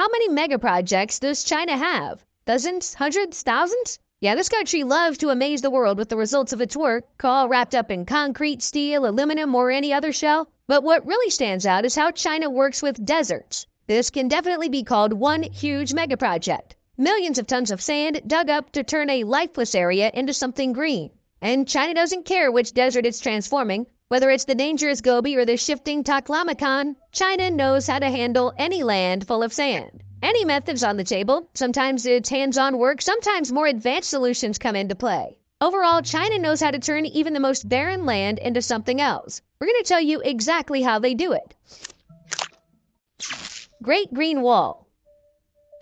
How many mega projects does China have? Dozens? Hundreds? Thousands? Yeah, this country loves to amaze the world with the results of its work, all wrapped up in concrete, steel, aluminum, or any other shell. But what really stands out is how China works with deserts. This can definitely be called one huge mega project. Millions of tons of sand dug up to turn a lifeless area into something green. And China doesn't care which desert it's transforming. Whether it's the dangerous Gobi or the shifting Taklamakan, China knows how to handle any land full of sand. Any method's on the table. Sometimes it's hands-on work, sometimes more advanced solutions come into play. Overall, China knows how to turn even the most barren land into something else. We're going to tell you exactly how they do it. Great Green Wall.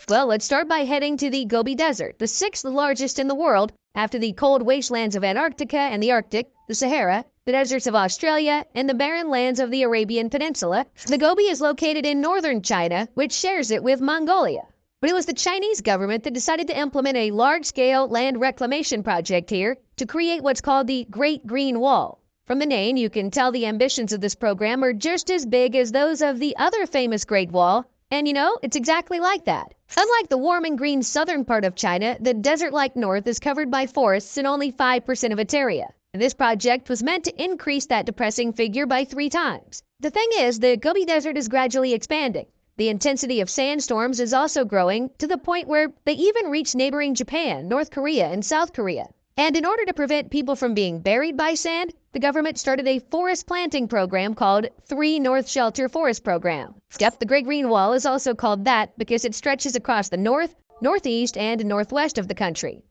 Well, let's start by heading to the Gobi Desert, the 6th largest in the world after the cold wastelands of Antarctica and the Arctic, the Sahara, the deserts of Australia, and the barren lands of the Arabian Peninsula. The Gobi is located in northern China, which shares it with Mongolia. But it was the Chinese government that decided to implement a large-scale land reclamation project here to create what's called the Great Green Wall. From the name, you can tell the ambitions of this program are just as big as those of the other famous Great Wall. And you know, it's exactly like that. Unlike the warm and green southern part of China, the desert-like north is covered by forests in only 5% of its area. And this project was meant to increase that depressing figure by 3 times. The thing is, the Gobi Desert is gradually expanding. The intensity of sandstorms is also growing to the point where they even reach neighboring Japan, North Korea, and South Korea. And in order to prevent people from being buried by sand, the government started a forest planting program called 3 North Shelter Forest Program. Yep, the Great Green Wall is also called that because it stretches across the north, northeast, and northwest of the country.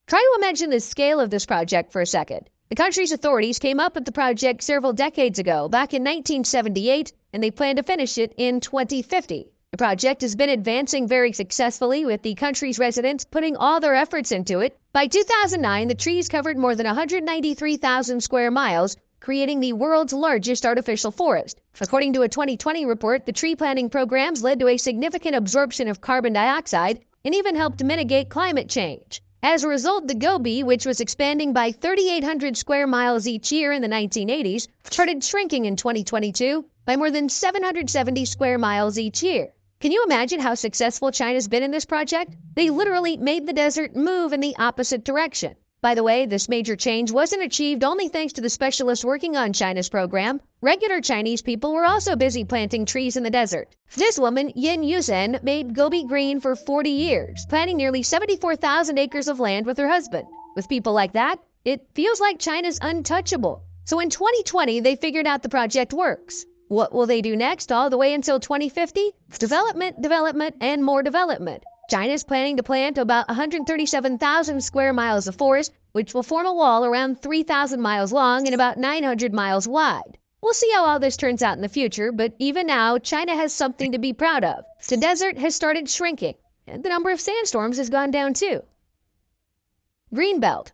Try to imagine the scale of this project for a second. The country's authorities came up with the project several decades ago, back in 1978, and they plan to finish it in 2050. The project has been advancing very successfully, with the country's residents putting all their efforts into it. By 2009, the trees covered more than 193,000 square miles, creating the world's largest artificial forest. According to a 2020 report, the tree planting programs led to a significant absorption of carbon dioxide and even helped mitigate climate change. As a result, the Gobi, which was expanding by 3,800 square miles each year in the 1980s, started shrinking in 2022 by more than 770 square miles each year. Can you imagine how successful China's been in this project? They literally made the desert move in the opposite direction. By the way, this major change wasn't achieved only thanks to the specialists working on China's program. Regular Chinese people were also busy planting trees in the desert. This woman, Yin Yuzhen, made Gobi green for 40 years, planting nearly 74,000 acres of land with her husband. With people like that, it feels like China's untouchable. So in 2020, they figured out the project works. What will they do next all the way until 2050? Development, development, and more development. China's planning to plant about 137,000 square miles of forest, which will form a wall around 3,000 miles long and about 900 miles wide. We'll see how all this turns out in the future, but even now, China has something to be proud of. The desert has started shrinking, and the number of sandstorms has gone down too. Greenbelt.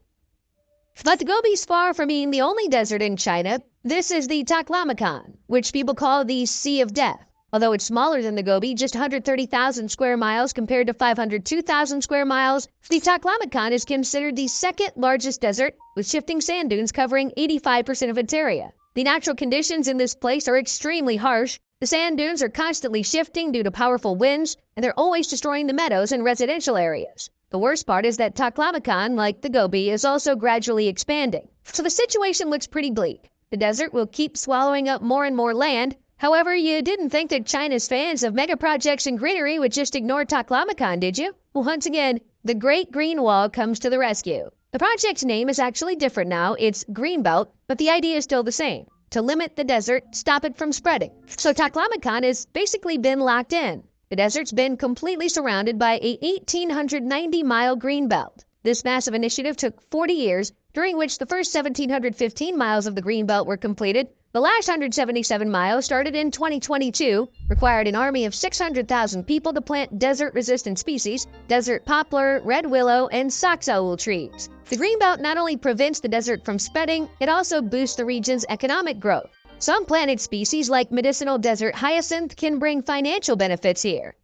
But the Gobi's far from being the only desert in China. This is the Taklamakan, which people call the Sea of Death. Although it's smaller than the Gobi, just 130,000 square miles compared to 502,000 square miles, the Taklamakan is considered the 2nd largest desert, with shifting sand dunes covering 85% of its area. The natural conditions in this place are extremely harsh. The sand dunes are constantly shifting due to powerful winds, and they're always destroying the meadows and residential areas. The worst part is that Taklamakan, like the Gobi, is also gradually expanding. So the situation looks pretty bleak. The desert will keep swallowing up more and more land. However, you didn't think that China's fans of mega projects and greenery would just ignore Taklamakan, did you? Well, once again, the Great Green Wall comes to the rescue. The project's name is actually different now. It's Greenbelt, but the idea is still the same: to limit the desert, stop it from spreading. So Taklamakan has basically been locked in. The desert's been completely surrounded by a 1,890-mile greenbelt. This massive initiative took 40 years, during which the first 1,715 miles of the greenbelt were completed. The last 177 miles, started in 2022, required an army of 600,000 people to plant desert-resistant species, desert poplar, red willow, and saxaul trees. The greenbelt not only prevents the desert from spreading, it also boosts the region's economic growth. Some planted species like medicinal desert hyacinth can bring financial benefits here.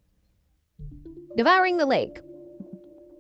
Devouring the lake.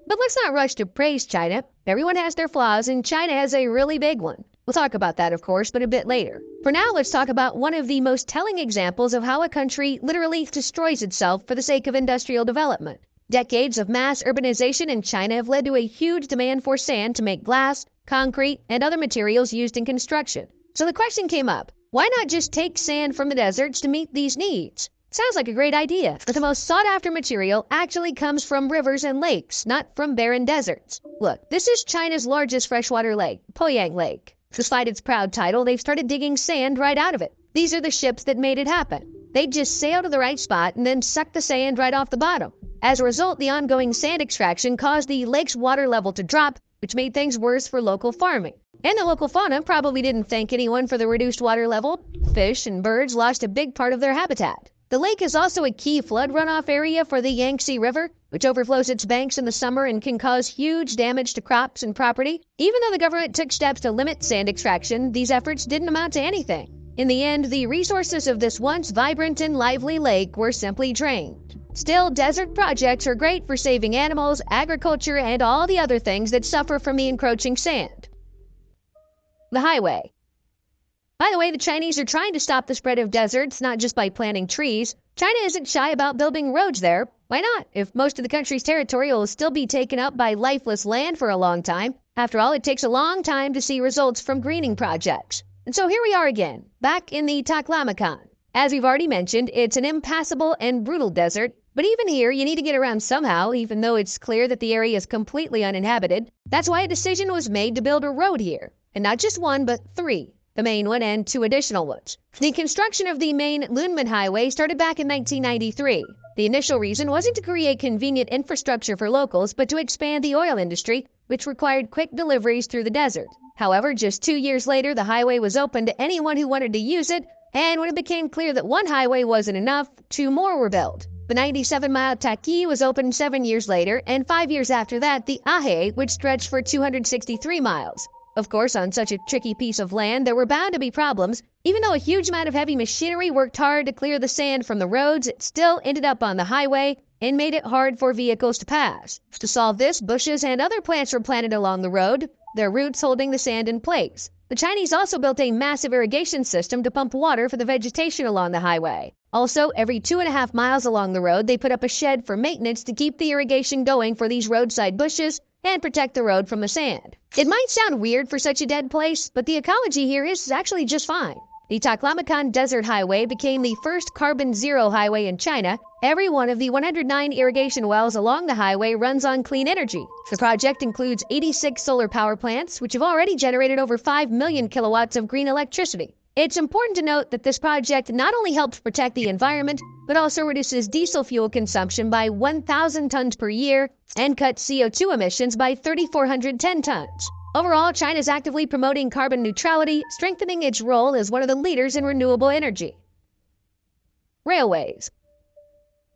But let's not rush to praise China. Everyone has their flaws, and China has a really big one. We'll talk about that, of course, but a bit later. For now, let's talk about one of the most telling examples of how a country literally destroys itself for the sake of industrial development. Decades of mass urbanization in China have led to a huge demand for sand to make glass, concrete, and other materials used in construction. So the question came up, why not just take sand from the deserts to meet these needs? Sounds like a great idea, but the most sought-after material actually comes from rivers and lakes, not from barren deserts. Look, this is China's largest freshwater lake, Poyang Lake. Despite its proud title, they've started digging sand right out of it. These are the ships that made it happen. They just sail to the right spot and then suck the sand right off the bottom. As a result, the ongoing sand extraction caused the lake's water level to drop, which made things worse for local farming. And the local fauna probably didn't thank anyone for the reduced water level. Fish and birds lost a big part of their habitat. The lake is also a key flood runoff area for the Yangtze River, which overflows its banks in the summer and can cause huge damage to crops and property. Even though the government took steps to limit sand extraction, these efforts didn't amount to anything. In the end, the resources of this once vibrant and lively lake were simply drained. Still, desert projects are great for saving animals, agriculture, and all the other things that suffer from the encroaching sand. The highway. By the way, the Chinese are trying to stop the spread of deserts, not just by planting trees. China isn't shy about building roads there. Why not? If most of the country's territory will still be taken up by lifeless land for a long time. After all, it takes a long time to see results from greening projects. And so here we are again, back in the Taklamakan. As we've already mentioned, it's an impassable and brutal desert, but even here, you need to get around somehow, even though it's clear that the area is completely uninhabited. That's why a decision was made to build a road here. And not just one, but three. The main one and two additional ones. The construction of the main Lunmen Highway started back in 1993. The initial reason wasn't to create convenient infrastructure for locals, but to expand the oil industry, which required quick deliveries through the desert. However, just 2 years later, the highway was open to anyone who wanted to use it, and when it became clear that one highway wasn't enough, 2 more were built. The 97-mile Taki was opened 7 years later, and 5 years after that, the Ahe, which stretched for 263 miles. Of course, on such a tricky piece of land, there were bound to be problems. Even though a huge amount of heavy machinery worked hard to clear the sand from the roads, it still ended up on the highway and made it hard for vehicles to pass. To solve this, bushes and other plants were planted along the road, their roots holding the sand in place. The Chinese also built a massive irrigation system to pump water for the vegetation along the highway. Also, every 2.5 miles along the road, they put up a shed for maintenance to keep the irrigation going for these roadside bushes and protect the road from the sand. It might sound weird for such a dead place, but the ecology here is actually just fine. The Taklamakan Desert Highway became the first carbon-zero highway in China. Every one of the 109 irrigation wells along the highway runs on clean energy. The project includes 86 solar power plants, which have already generated over 5 million kilowatts of green electricity. It's important to note that this project not only helps protect the environment, but also reduces diesel fuel consumption by 1,000 tons per year and cuts CO2 emissions by 3,410 tons. Overall, China is actively promoting carbon neutrality, strengthening its role as one of the leaders in renewable energy. Railways.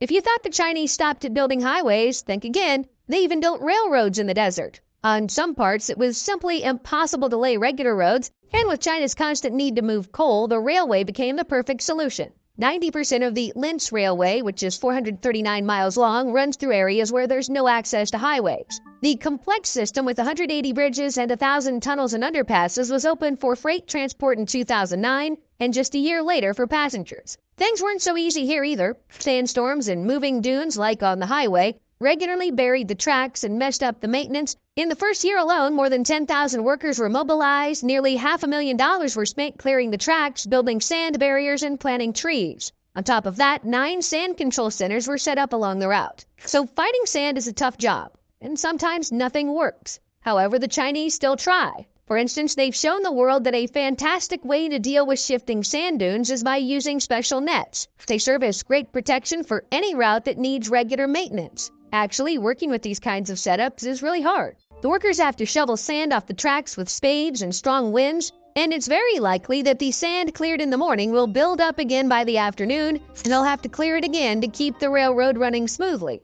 If you thought the Chinese stopped at building highways, think again. They even built railroads in the desert. On some parts, it was simply impossible to lay regular roads, and with China's constant need to move coal, the railway became the perfect solution. 90% of the Linz Railway, which is 439 miles long, runs through areas where there's no access to highways. The complex system with 180 bridges and 1,000 tunnels and underpasses was opened for freight transport in 2009 and just a year later for passengers. Things weren't so easy here either. Sandstorms and moving dunes, like on the highway, regularly buried the tracks and messed up the maintenance. In the first year alone, more than 10,000 workers were mobilized, nearly $500,000 were spent clearing the tracks, building sand barriers, and planting trees. On top of that, 9 sand control centers were set up along the route. So fighting sand is a tough job, and sometimes nothing works. However, the Chinese still try. For instance, they've shown the world that a fantastic way to deal with shifting sand dunes is by using special nets. They serve as great protection for any route that needs regular maintenance. Actually, working with these kinds of setups is really hard. The workers have to shovel sand off the tracks with spades and strong winds, and it's very likely that the sand cleared in the morning will build up again by the afternoon, and they'll have to clear it again to keep the railroad running smoothly.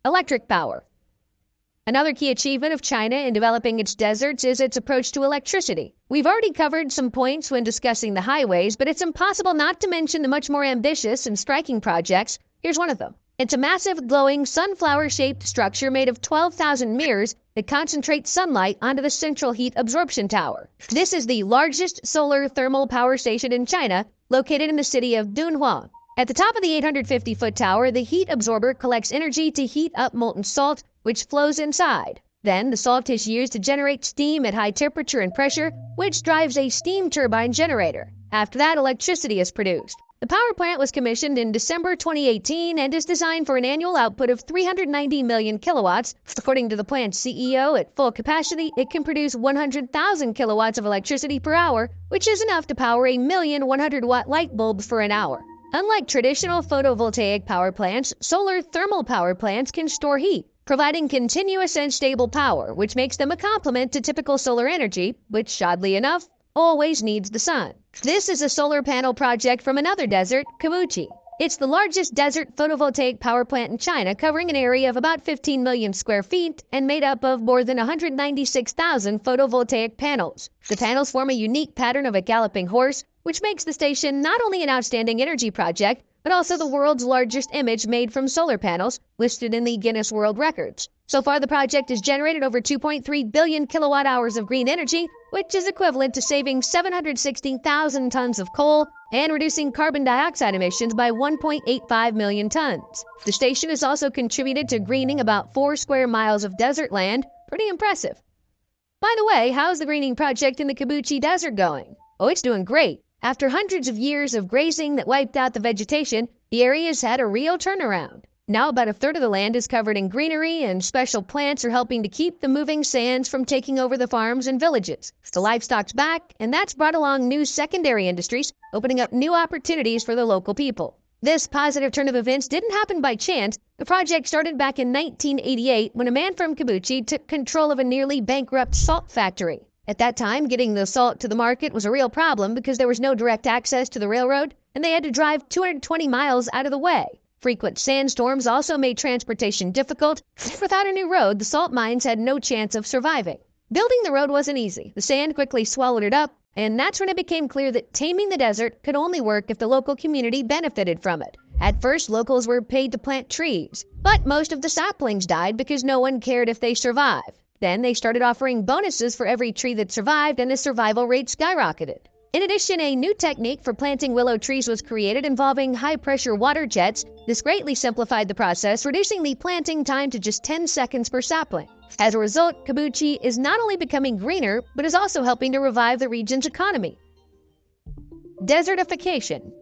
Electric power. Another key achievement of China in developing its deserts is its approach to electricity. We've already covered some points when discussing the highways, but it's impossible not to mention the much more ambitious and striking projects. Here's one of them. It's a massive, glowing, sunflower-shaped structure made of 12,000 mirrors that concentrates sunlight onto the central heat absorption tower. This is the largest solar thermal power station in China, located in the city of Dunhuang. At the top of the 850-foot tower, the heat absorber collects energy to heat up molten salt, which flows inside. Then, the salt is used to generate steam at high temperature and pressure, which drives a steam turbine generator. After that, electricity is produced. The power plant was commissioned in December 2018 and is designed for an annual output of 390 million kilowatts. According to the plant's CEO, at full capacity, it can produce 100,000 kilowatts of electricity per hour, which is enough to power a million 100-watt light bulbs for an hour. Unlike traditional photovoltaic power plants, solar thermal power plants can store heat, providing continuous and stable power, which makes them a complement to typical solar energy, which, oddly enough, always needs the sun. This is a solar panel project from another desert, Kabuchi. It's the largest desert photovoltaic power plant in China, covering an area of about 15 million square feet and made up of more than 196,000 photovoltaic panels. The panels form a unique pattern of a galloping horse, which makes the station not only an outstanding energy project, but also the world's largest image made from solar panels, listed in the Guinness World Records. So far, the project has generated over 2.3 billion kilowatt hours of green energy, which is equivalent to saving 760,000 tons of coal and reducing carbon dioxide emissions by 1.85 million tons. The station has also contributed to greening about 4 square miles of desert land. Pretty impressive. By the way, how's the greening project in the Kabuchi Desert going? Oh, it's doing great. After hundreds of years of grazing that wiped out the vegetation, the area's had a real turnaround. Now about a third of the land is covered in greenery, and special plants are helping to keep the moving sands from taking over the farms and villages. The livestock's back, and that's brought along new secondary industries, opening up new opportunities for the local people. This positive turn of events didn't happen by chance. The project started back in 1988 when a man from Kabuchi took control of a nearly bankrupt salt factory. At that time, getting the salt to the market was a real problem because there was no direct access to the railroad, and they had to drive 220 miles out of the way. Frequent sandstorms also made transportation difficult. Without a new road, the salt mines had no chance of surviving. Building the road wasn't easy. The sand quickly swallowed it up, and that's when it became clear that taming the desert could only work if the local community benefited from it. At first, locals were paid to plant trees, but most of the saplings died because no one cared if they survived. Then they started offering bonuses for every tree that survived, and the survival rate skyrocketed. In addition, a new technique for planting willow trees was created involving high-pressure water jets. This greatly simplified the process, reducing the planting time to just 10 seconds per sapling. As a result, Kabuchi is not only becoming greener, but is also helping to revive the region's economy. Desertification.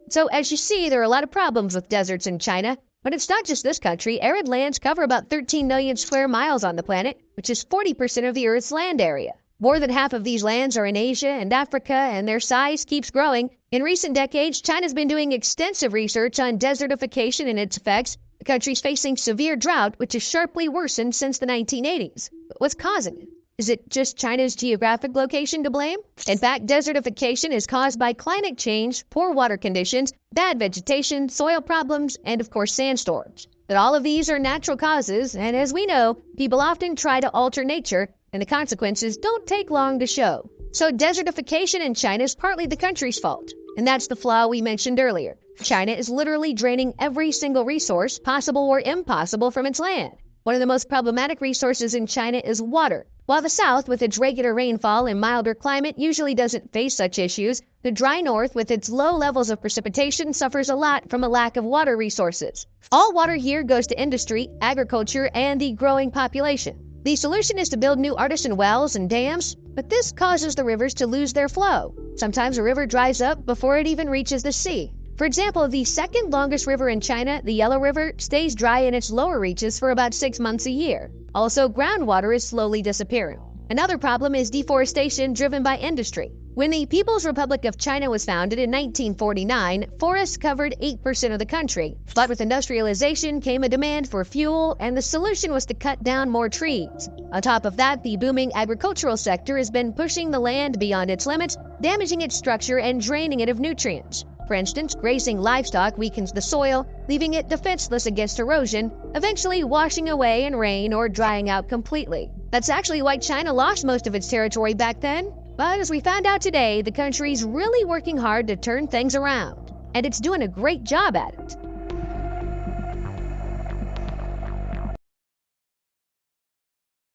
So as you see, there are a lot of problems with deserts in China. But it's not just this country. Arid lands cover about 13 million square miles on the planet, which is 40% of the Earth's land area. More than half of these lands are in Asia and Africa, and their size keeps growing. In recent decades, China's been doing extensive research on desertification and its effects. The country's facing severe drought, which has sharply worsened since the 1980s. But what's causing it? Is it just China's geographic location to blame? In fact, desertification is caused by climate change, poor water conditions, bad vegetation, soil problems, and of course sandstorms. But all of these are natural causes, and as we know, people often try to alter nature, and the consequences don't take long to show. So desertification in China is partly the country's fault, and that's the flaw we mentioned earlier. China is literally draining every single resource, possible or impossible, from its land. One of the most problematic resources in China is water. While the South, with its regular rainfall and milder climate, usually doesn't face such issues, the dry North, with its low levels of precipitation, suffers a lot from a lack of water resources. All water here goes to industry, agriculture, and the growing population. The solution is to build new artisan wells and dams, but this causes the rivers to lose their flow. Sometimes a river dries up before it even reaches the sea. For example, the second longest river in China, the Yellow River, stays dry in its lower reaches for about 6 months a year. Also, groundwater is slowly disappearing. Another problem is deforestation driven by industry. When the People's Republic of China was founded in 1949, forests covered 8% of the country. But with industrialization came a demand for fuel, and the solution was to cut down more trees. On top of that, the booming agricultural sector has been pushing the land beyond its limits, damaging its structure and draining it of nutrients. For instance, grazing livestock weakens the soil, leaving it defenseless against erosion, eventually washing away in rain or drying out completely. That's actually why China lost most of its territory back then. But as we found out today, the country's really working hard to turn things around. And it's doing a great job at it.